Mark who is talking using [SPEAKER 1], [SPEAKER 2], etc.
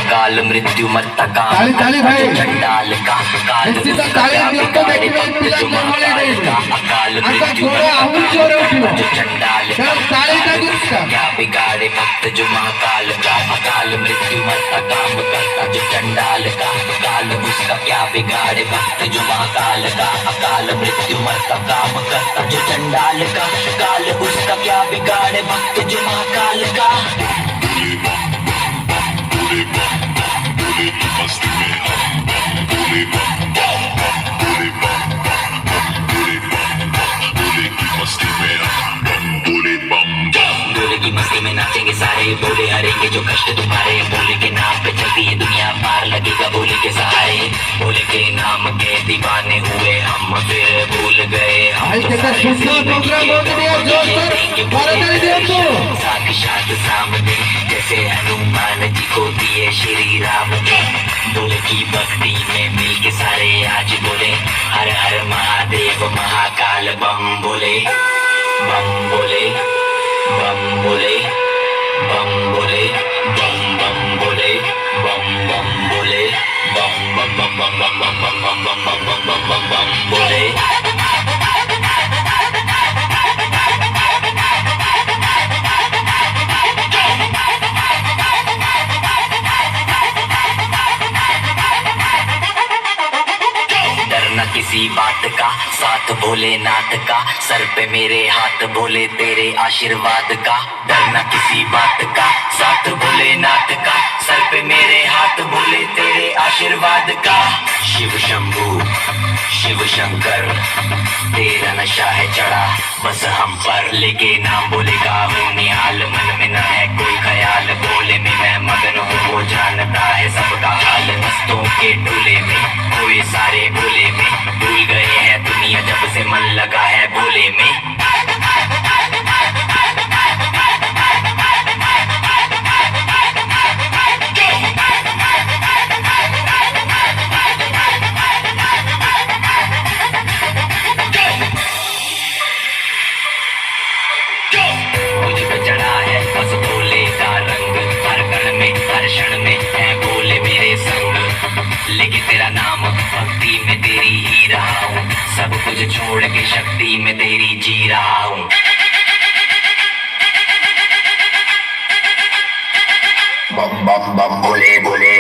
[SPEAKER 1] अकाल मृत्यु मरता काम
[SPEAKER 2] ताली ताली भाई
[SPEAKER 1] चंडाल का अकाल
[SPEAKER 2] निश्चित ताली दिलको व्यक्तिगत पिला नॉलेज आहे
[SPEAKER 1] अकाल
[SPEAKER 2] आता
[SPEAKER 1] मृत्यु
[SPEAKER 2] थोड़ा आऊं जोर उठलो
[SPEAKER 1] जो चंडाल
[SPEAKER 2] तर ताली का गुस्सा
[SPEAKER 1] क्या बिगाड़े भक्त जो महाकाल का अकाल मृत्यु मरता काम करता जो चंडाल का अकाल उसका क्या बिगाड़े भक्त जो महाकाल का अकाल मृत्यु मरता काम करता जो चंडाल का काल उसका क्या बिगाड़े भक्त जो महाकाल का की मस्ती में नाचेंगे सारे बोले हरेंगे जो कष्ट तुम्हारे बोले के नाम पे चलती है दुनिया पार लगेगा बोले के सहारे बोले के नाम के दीवाने हुए हम फिर भूल गए साक्षात सामने जैसे हनुमान जी को दिए श्री राम ने बोले की भक्ति में मिल के सारे आज बोले हर हर महादेव महाकाल बम बोले बम बोले बम बोले बम बोले बम बम बोले बम बम बोले बम बम बम बम बम बम बम बम बम बम बम बम बम बोले किसी बात का साथ भोलेनाथ का सर पे मेरे हाथ भोले तेरे आशीर्वाद का डरना किसी बात का साथ भोलेनाथ का सर पे मेरे हाथ भोले तेरे आशीर्वाद का शिव शंभू शिव शंकर तेरा नशा है चढ़ा बस हम पर लेके नाम बोलेगा हूँ निहाल मन में न है कोई ख्याल बोले में मैं मगन हूँ वो जानता है सबका हाल मस्तों के टोले में कोई सारे भोले में भूल गए हैं दुनिया जब से मन लगा है भोले में मुझ पे चढ़ा है बस भोले का रंग हर कण में हर क्षण में है भोले मेरे संग लेकिन तेरा नाम भक्ति में तेरी ही रहा हूँ सब कुछ छोड़ के शक्ति में तेरी जी रहा हूँ बम बम बम बोले बोले